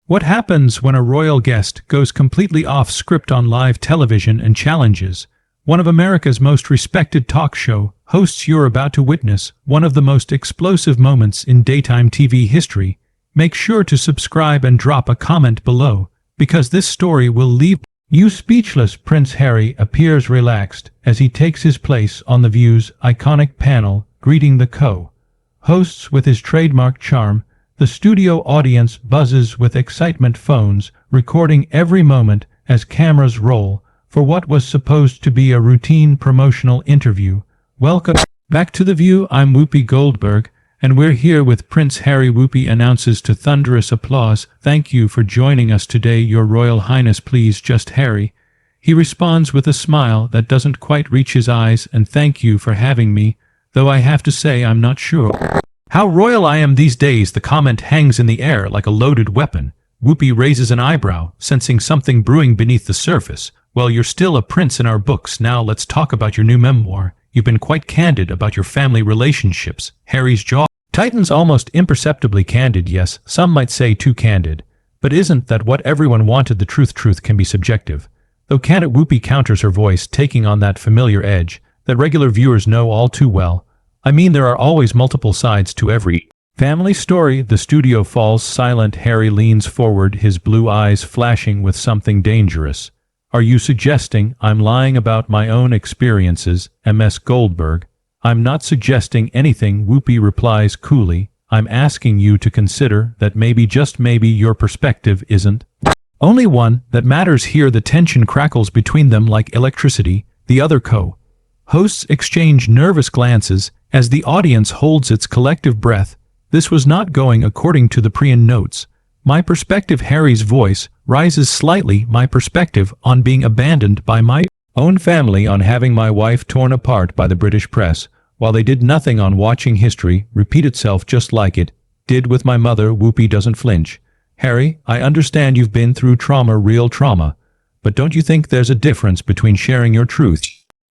What happens when a royal guest goes completely off script on live television and challenges one of America's most respected talk show hosts? You're about to witness one of the most explosive moments in daytime TV history. Make sure to subscribe and drop a comment below, because this story will leave you speechless. Prince Harry appears relaxed as he takes his place on The View's iconic panel, greeting the co-hosts with his trademark charm. The studio audience buzzes with excitement, phones recording every moment as cameras roll for what was supposed to be a routine promotional interview. Welcome back to The View. I'm Whoopi Goldberg, and we're here with Prince Harry. Whoopi announces to thunderous applause, "Thank you for joining us today, Your Royal Highness. Please just Harry." He responds with a smile that doesn't quite reach his eyes, "And thank you for having me, though I have to say I'm not sure how royal I am these days." The comment hangs in the air like a loaded weapon. Whoopi raises an eyebrow, sensing something brewing beneath the surface. "Well, you're still a prince in our books. Now let's talk about your new memoir. You've been quite candid about your family relationships." Harry's jaw tightens, almost imperceptibly candid. Yes, some might say too candid. But isn't that what everyone wanted? The truth can be subjective. Though candid, Whoopi counters, her voice taking on that familiar edge that regular viewers know all too well. "I mean, there are always multiple sides to every family story." The studio falls silent. Harry leans forward, his blue eyes flashing with something dangerous. "Are you suggesting I'm lying about my own experiences, Ms. Goldberg?" "I'm not suggesting anything," Whoopi replies coolly. "I'm asking you to consider that maybe, just maybe, your perspective isn't only one that matters here." The tension crackles between them like electricity. The other co-hosts exchange nervous glances as the audience holds its collective breath. This was not going according to the pre-in notes. "My perspective," Harry's voice rises slightly. "My perspective on being abandoned by my own family, on having my wife torn apart by the British press, while they did nothing, on watching history repeat itself just like it did with my mother." Whoopi doesn't flinch. "Harry, I understand you've been through trauma, real trauma, but don't you think there's a difference between sharing your truth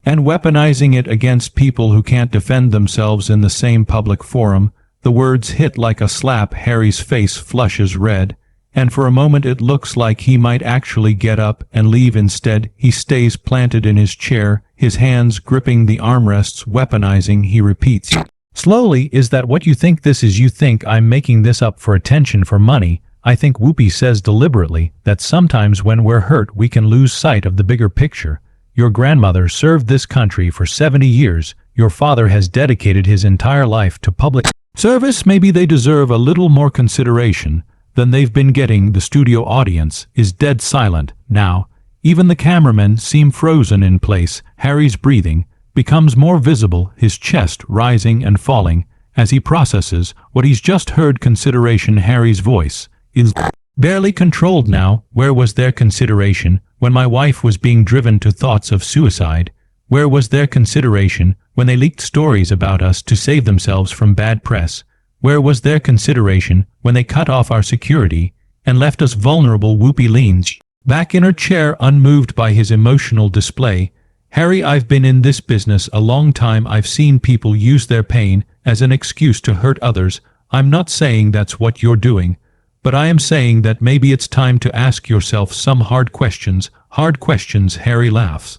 and weaponizing it against people who can't defend themselves in the same public forum?" The words hit like a slap. Harry's face flushes red, and for a moment it looks like he might actually get up and leave. Instead, he stays planted in his chair, his hands gripping the armrests. "Weaponizing," he repeats slowly. "Is that what you think this is? You think I'm making this up for attention, for money?" "I think," Whoopi says deliberately, "that sometimes when we're hurt we can lose sight of the bigger picture. Your grandmother served this country for 70 years. Your father has dedicated his entire life to public service. Maybe they deserve a little more consideration than they've been getting." The studio audience is dead silent now. Even the cameramen seem frozen in place. Harry's breathing becomes more visible, his chest rising and falling as he processes what he's just heard. "Consideration." Harry's voice is barely controlled now. "Where was their consideration when my wife was being driven to thoughts of suicide? Where was their consideration when they leaked stories about us to save themselves from bad press? Where was their consideration when they cut off our security and left us vulnerable?" Whoopi leans back in her chair, unmoved by his emotional display. "Harry, I've been in this business a long time. I've seen people use their pain as an excuse to hurt others. I'm not saying that's what you're doing, but I am saying that maybe it's time to ask yourself some hard questions." "Hard questions?" Harry laughs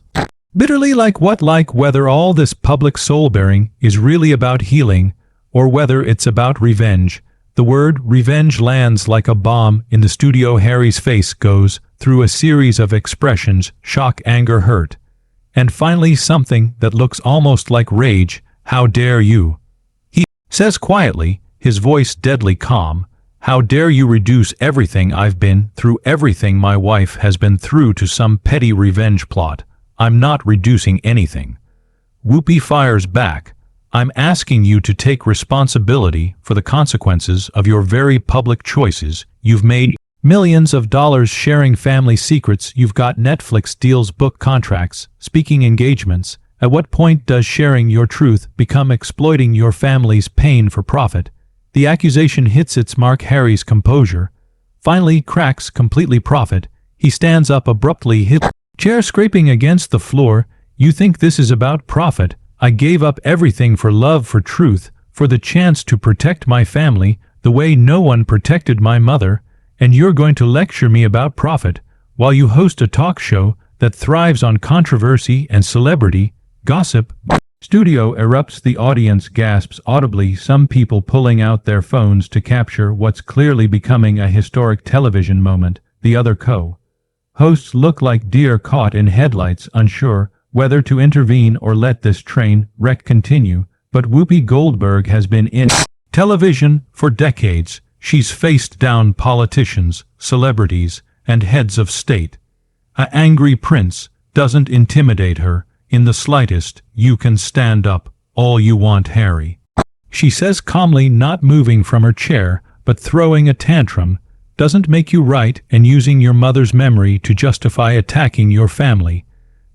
bitterly. "Like what? Like whether all this public soul-bearing is really about healing, or whether it's about revenge." The word revenge lands like a bomb in the studio. Harry's face goes through a series of expressions: shock, anger, hurt, and finally something that looks almost like rage. "How dare you?" he says quietly, his voice deadly calm. "How dare you reduce everything I've been through, everything my wife has been through, to some petty revenge plot?" "I'm not reducing anything," Whoopi fires back. "I'm asking you to take responsibility for the consequences of your very public choices. You've made millions of dollars sharing family secrets. You've got Netflix deals, book contracts, speaking engagements. At what point does sharing your truth become exploiting your family's pain for profit?" The accusation hits its mark. Harry's composure finally cracks completely. "Profit?" He stands up abruptly, his chair scraping against the floor. "You think this is about profit? I gave up everything for love, for truth, for the chance to protect my family the way no one protected my mother, And you're going to lecture me about profit while you host a talk show that thrives on controversy and celebrity gossip. Studio erupts, the audience gasps audibly, some people pulling out their phones to capture what's clearly becoming a historic television moment. The other co-hosts look like deer caught in headlights, unsure whether to intervene or let this train wreck continue. But Whoopi Goldberg has been in television for decades. She's faced down politicians, celebrities, and heads of state. An angry prince doesn't intimidate her in the slightest. You can stand up all you want, Harry, she says calmly, not moving from her chair, but throwing a tantrum doesn't make you right, and using your mother's memory to justify attacking your family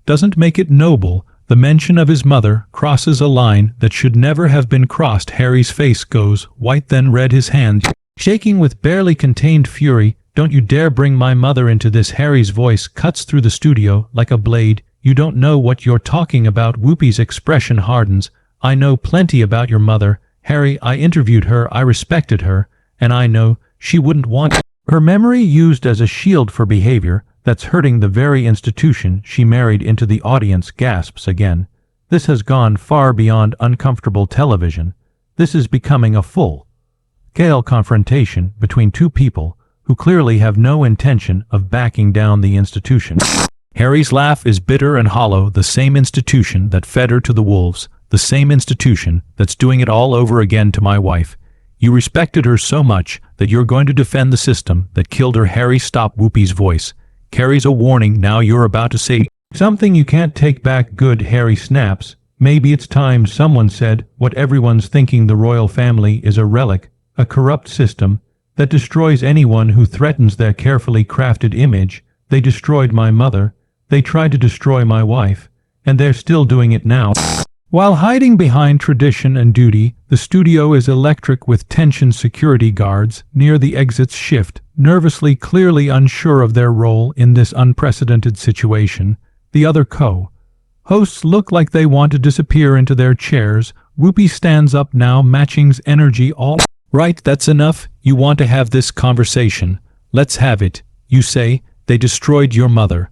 doesn't make it noble. The mention of his mother crosses a line that should never have been crossed. Harry's face goes white, then red, his hands shaking with barely contained fury. Don't you dare bring my mother into this. Harry's voice cuts through the studio like a blade. You don't know what you're talking about. Whoopi's expression hardens. I know plenty about your mother, Harry. I interviewed her, I respected her, and I know she wouldn't want her memory used as a shield for behavior that's hurting the very institution she married into. The audience gasps again. This has gone far beyond uncomfortable television. This is becoming a full-gale confrontation between two people who clearly have no intention of backing down the institution. Harry's laugh is bitter and hollow. The same institution that fed her to the wolves, the same institution that's doing it all over again to my wife. You respected her so much that you're going to defend the system that killed her. Harry, stop. Whoopi's voice carries a warning. Now you're about to say something you can't take back. Good, Harry snaps. Maybe it's time someone said what everyone's thinking. The royal family is a relic, a corrupt system that destroys anyone who threatens their carefully crafted image. They destroyed my mother. They tried to destroy my wife, and they're still doing it now. While hiding behind tradition and duty, the studio is electric with tension. Security guards near the exits shift, nervously, clearly unsure of their role in this unprecedented situation. The other co-hosts look like they want to disappear into their chairs. Whoopi stands up now, matching's energy. All right, that's enough. You want to have this conversation. Let's have it. You say they destroyed your mother.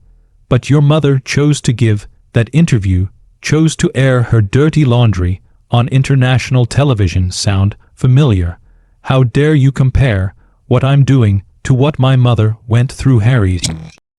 But your mother chose to give that interview, chose to air her dirty laundry on international television. Sound familiar? How dare you compare what I'm doing to what my mother went through? Harry's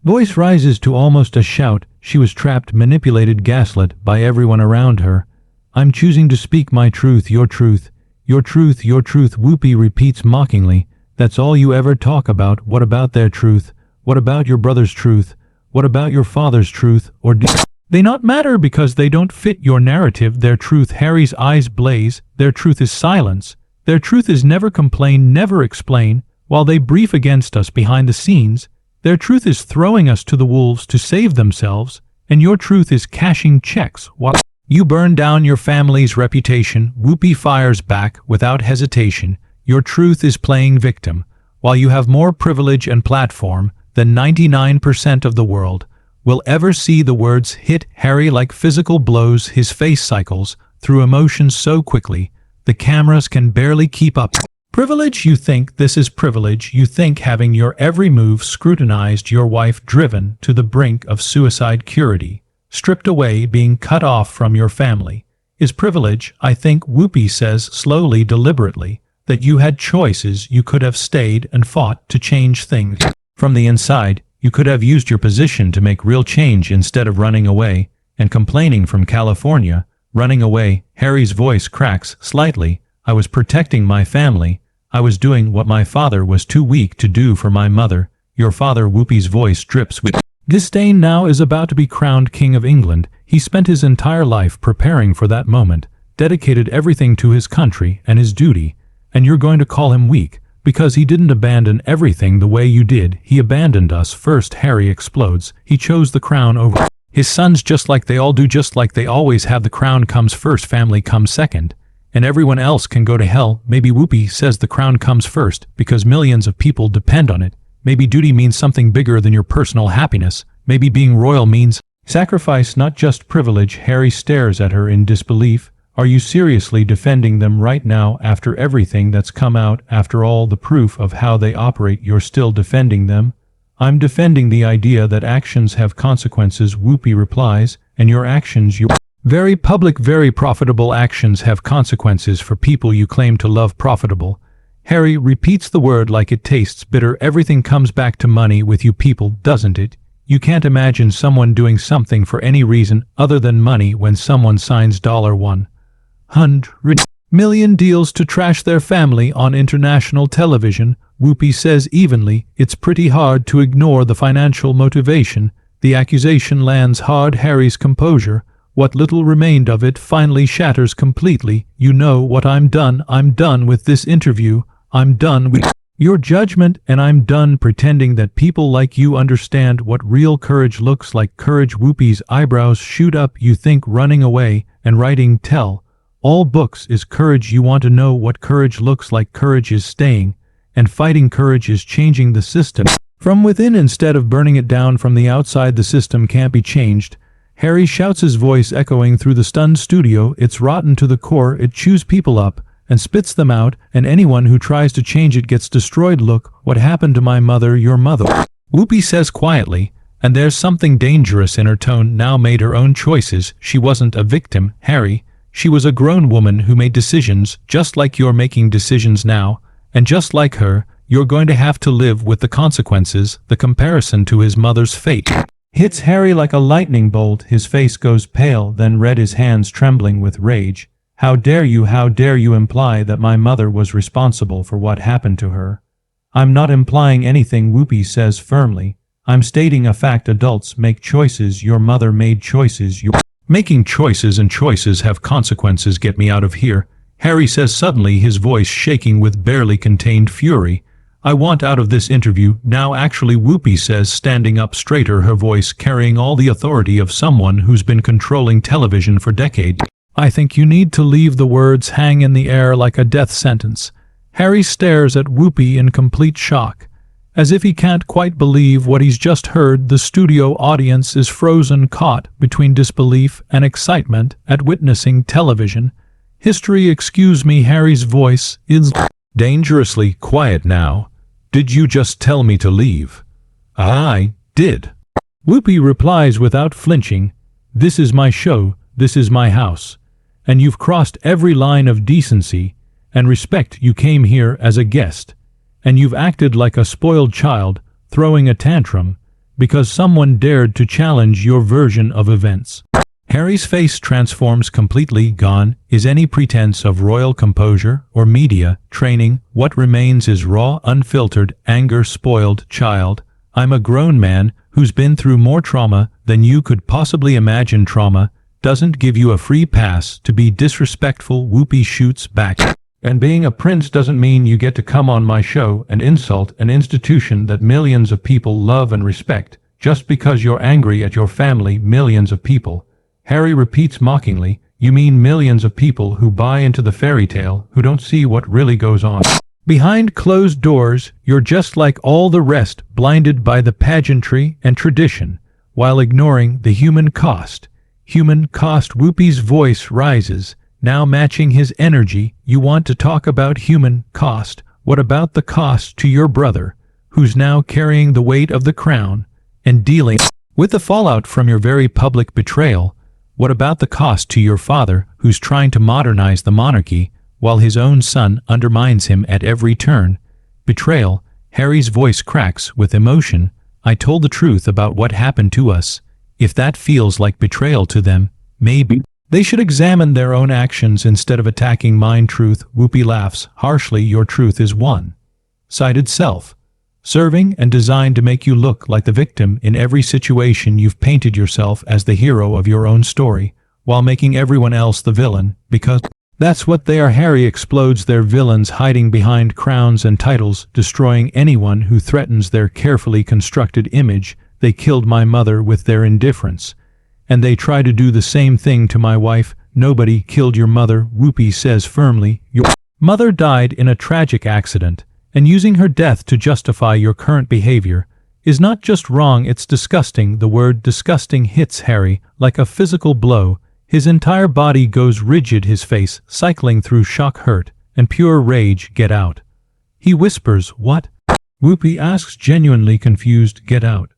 voice rises to almost a shout. She was trapped, manipulated, gaslit by everyone around her. I'm choosing to speak my truth, your truth, your truth, your truth. Whoopi repeats mockingly. That's all you ever talk about. What about their truth? What about your brother's truth? What about your father's truth? Or do they not matter because they don't fit your narrative? Their truth. Harry's eyes blaze. Their truth is silence. Their truth is never complain, never explain. While they brief against us behind the scenes, their truth is throwing us to the wolves to save themselves, and your truth is cashing checks while you burn down your family's reputation. Whoopi fires back without hesitation. Your truth is playing victim. While you have more privilege and platform than 99% of the world will ever see, the words hit Harry like physical blows. His face cycles through emotions so quickly the cameras can barely keep up. Privilege? You think this is privilege? You think having your every move scrutinized, your wife driven to the brink of suicide, curity stripped away, being cut off from your family is privilege? I think, Whoopi says slowly, deliberately, that you had choices. You could have stayed and fought to change things from the inside. You could have used your position to make real change instead of running away and complaining from California. Running away. Harry's voice cracks slightly. I was protecting my family. I was doing what my father was too weak to do for my mother. Your father? Whoopi's voice drips with disdain. Now is about to be crowned King of England. He spent his entire life preparing for that moment, dedicated everything to his country and his duty, and you're going to call him weak because he didn't abandon everything the way you did. He abandoned us first. Harry explodes. He chose the crown over his sons, just like they all do, just like they always have. The crown comes first, family comes second, and everyone else can go to hell. Maybe Whoopi says the crown comes first because millions of people depend on it. Maybe duty means something bigger than your personal happiness. Maybe being royal means sacrifice, not just privilege. Harry stares at her in disbelief. Are you seriously defending them right now after everything that's come out, after all the proof of how they operate? You're still defending them? I'm defending the idea that actions have consequences, Whoopi replies, and your actions, your very public, very profitable actions have consequences for people you claim to love. Profitable. Harry repeats the word like it tastes bitter. Everything comes back to money with you people, doesn't it? You can't imagine someone doing something for any reason other than money when someone signs $100 million deals to trash their family on international television. Whoopi says evenly, it's pretty hard to ignore the financial motivation. The accusation lands hard. Harry's composure, what little remained of it, finally shatters completely. You know what? I'm done. I'm done with this interview. I'm done with your judgment, and I'm done pretending that people like you understand what real courage looks like. Courage? Whoopi's eyebrows shoot up. You think running away and writing tell all books is courage? You want to know what courage looks like? Courage is staying and fighting. Courage is changing the system from within instead of burning it down from the outside. The system can't be changed. Harry shouts, his voice echoing through the stunned studio. It's rotten to the core. It chews people up and spits them out, and anyone who tries to change it gets destroyed. Look what happened to my mother. Your mother, Whoopi says quietly, and there's something dangerous in her tone now, made her own choices. She wasn't a victim, Harry. She was a grown woman who made decisions, just like you're making decisions now, and just like her, you're going to have to live with the consequences. The comparison to his mother's fate hits Harry like a lightning bolt. His face goes pale, then red, his hands trembling with rage. How dare you imply that my mother was responsible for what happened to her? I'm not implying anything, Whoopi says firmly. I'm stating a fact. Adults make choices. Your mother made choices. You're making choices, and choices have consequences. Get me out of here, Harry says suddenly, his voice shaking with barely contained fury. I want out of this interview now. Actually, Whoopi says, standing up straighter, her voice carrying all the authority of someone who's been controlling television for decades. I think you need to leave. The words hang in the air like a death sentence. Harry stares at Whoopi in complete shock, as if he can't quite believe what he's just heard. The studio audience is frozen, caught between disbelief and excitement at witnessing television history. Excuse me, Harry's voice is dangerously quiet now. Did you just tell me to leave? I did. Whoopi replies without flinching. This is my show. This is my house. And you've crossed every line of decency and respect. You came here as a guest, and you've acted like a spoiled child, throwing a tantrum because someone dared to challenge your version of events. Harry's face transforms completely. Gone is any pretense of royal composure or media training. What remains is raw, unfiltered anger. Spoiled child. I'm a grown man who's been through more trauma than you could possibly imagine. Trauma doesn't give you a free pass to be disrespectful, Whoopi shoots back. And being a prince doesn't mean you get to come on my show and insult an institution that millions of people love and respect just because you're angry at your family. Millions of people, Harry repeats mockingly. You mean millions of people who buy into the fairy tale, who don't see what really goes on behind closed doors. You're just like all the rest, blinded by the pageantry and tradition, while ignoring the human cost. Human cost. Whoopi's voice rises, now matching his energy. You want to talk about human cost? What about the cost to your brother, who's now carrying the weight of the crown and dealing with the fallout from your very public betrayal? What about the cost to your father, who's trying to modernize the monarchy while his own son undermines him at every turn? Betrayal. Harry's voice cracks with emotion. I told the truth about what happened to us. If that feels like betrayal to them, maybe they should examine their own actions instead of attacking mine. Truth. Whoopi laughs harshly. Your truth is one-sided, self-serving, and designed to make you look like the victim in every situation. You've painted yourself as the hero of your own story, while making everyone else the villain, because that's what they are. Harry explodes. They're villains hiding behind crowns and titles, destroying anyone who threatens their carefully constructed image. They killed my mother with their indifference, and they try to do the same thing to my wife. Nobody killed your mother, Whoopi says firmly. Your mother died in a tragic accident, and using her death to justify your current behavior is not just wrong, it's disgusting. The word disgusting hits Harry like a physical blow. His entire body goes rigid, his face cycling through shock, hurt, and pure rage. Get out. He whispers, what? Whoopi asks, genuinely confused. Get out.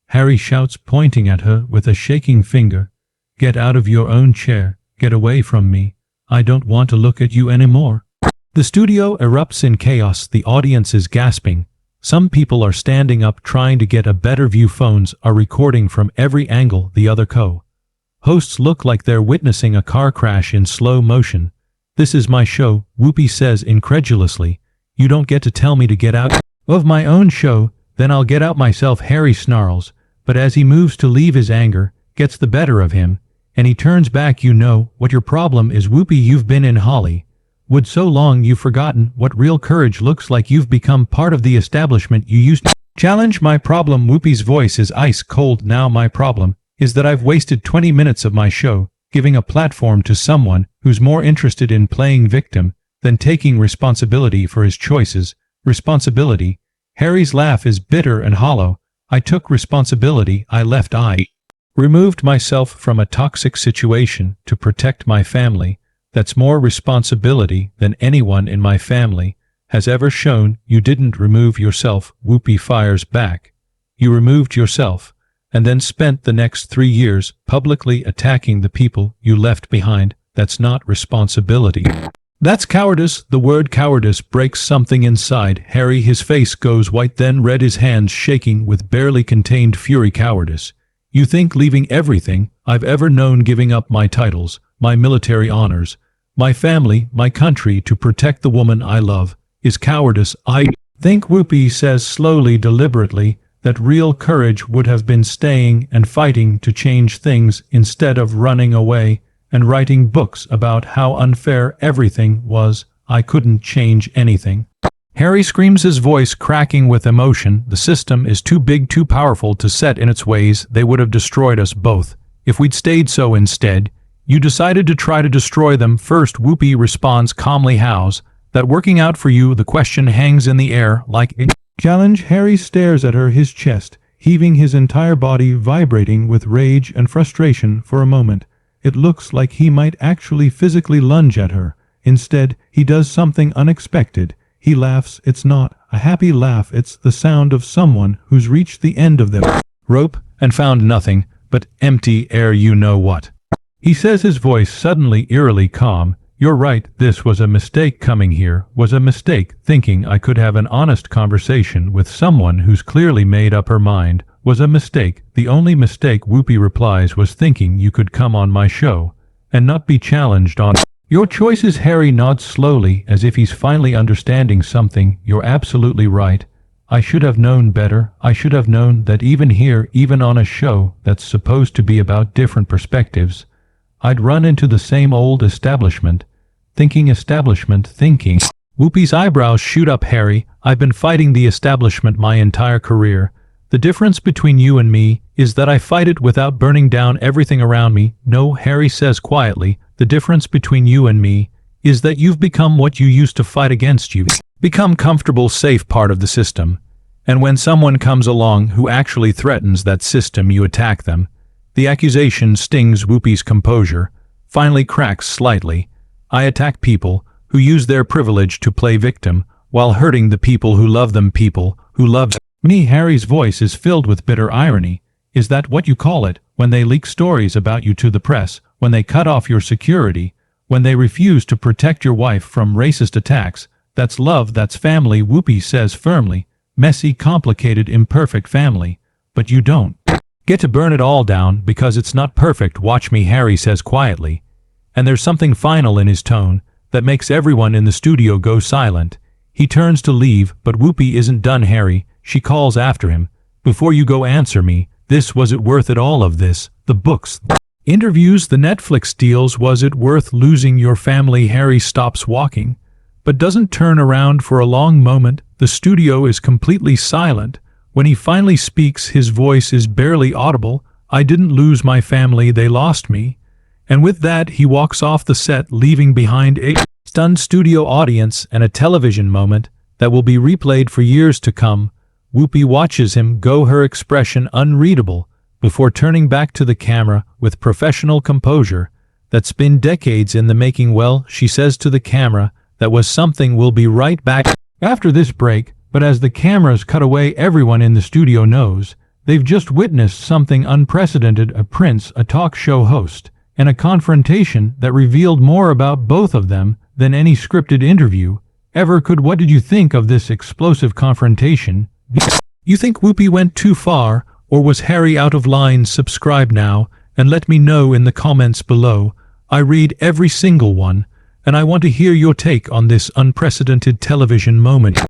Harry shouts, pointing at her with a shaking finger. Get out of your own chair. Get away from me. I don't want to look at you anymore. The studio erupts in chaos. The audience is gasping. Some people are standing up trying to get a better view. Phones are recording from every angle. The other co-hosts look like they're witnessing a car crash in slow motion. This is my show, Whoopi says incredulously. You don't get to tell me to get out of my own show. Then I'll get out myself, Harry snarls. But as he moves to leave, his anger gets the better of him, and he turns back. You know what your problem is, Whoopi. You've been in Hollywood so long you've forgotten what real courage looks like. You've become part of the establishment. You used to challenge my problem. Whoopi's voice is ice cold now. My problem is that I've wasted 20 minutes of my show giving a platform to someone who's more interested in playing victim than taking responsibility for his choices. Responsibility? Harry's laugh is bitter and hollow. I took responsibility. I removed myself from a toxic situation to protect my family. That's more responsibility than anyone in my family has ever shown. You didn't remove yourself, Whoopi fires back. You removed yourself, and then spent the next 3 years publicly attacking the people you left behind. That's not responsibility. That's cowardice. The word cowardice breaks something inside Harry. His face goes white, then red, his hands shaking with barely contained fury. Cowardice. You think leaving everything I've ever known, giving up my titles, my military honors, my family, my country to protect the woman I love, is cowardice? I think, Whoopi says slowly, deliberately, that real courage would have been staying and fighting to change things instead of running away and writing books about how unfair everything was. I couldn't change anything. Harry screams, his voice cracking with emotion. The system is too big, too powerful to set in its ways. They would have destroyed us both if we'd stayed. So instead, you decided to try to destroy them first. Whoopi responds calmly. How's that working out for you? The question hangs in the air like a challenge. Harry stares at her, his chest heaving, his entire body vibrating with rage and frustration. For a moment, it looks like he might actually physically lunge at her. Instead, he does something unexpected. He laughs. It's not a happy laugh. It's the sound of someone who's reached the end of their rope and found nothing but empty air. You know what? He says, his voice suddenly eerily calm. You're right. This was a mistake. Coming here was a mistake. Thinking I could have an honest conversation with someone who's clearly made up her mind was a mistake. The only mistake, Whoopi replies, was thinking you could come on my show and not be challenged on your choices. Harry nods slowly, as if he's finally understanding something. You're absolutely right. I should have known better. I should have known that even here, even on a show that's supposed to be about different perspectives, I'd run into the same old establishment thinking. Whoopi's eyebrows shoot up. Harry, I've been fighting the establishment my entire career. The difference between you and me is that I fight it without burning down everything around me. No, Harry says quietly, the difference between you and me is that you've become what you used to fight against. You've become comfortable, safe part of the system. And when someone comes along who actually threatens that system, you attack them. The accusation stings. Whoopi's composure finally cracks slightly. I attack people who use their privilege to play victim while hurting the people who love them, people who love me. Harry's voice is filled with bitter irony. Is that what you call it when they leak stories about you to the press, when they cut off your security, when they refuse to protect your wife from racist attacks? That's love, that's family, Whoopi says firmly. Messy, complicated, imperfect family. But you don't get to burn it all down because it's not perfect. Watch me, Harry says quietly. And there's something final in his tone that makes everyone in the studio go silent. He turns to leave, but Whoopi isn't done. Harry, she calls after him. Before you go, answer me. Was it worth it, all of this? The books, interviews, the Netflix deals, was it worth losing your family? Harry stops walking, but doesn't turn around for a long moment. The studio is completely silent. When he finally speaks, his voice is barely audible. I didn't lose my family, they lost me. And with that, he walks off the set, leaving behind a stunned studio audience and a television moment that will be replayed for years to come. Whoopi watches him go, her expression unreadable, before turning back to the camera with professional composure. that's been decades in the making. Well, she says to the camera, that was something. We'll be right back after this break, but as the cameras cut away, everyone in the studio knows they've just witnessed something unprecedented: a Prince, a talk show host, and a confrontation that revealed more about both of them than any scripted interview ever could. What did you think of this explosive confrontation? You think Whoopi went too far, or was Harry out of line? Subscribe now and let me know in the comments below. I read every single one, and I want to hear your take on this unprecedented television moment.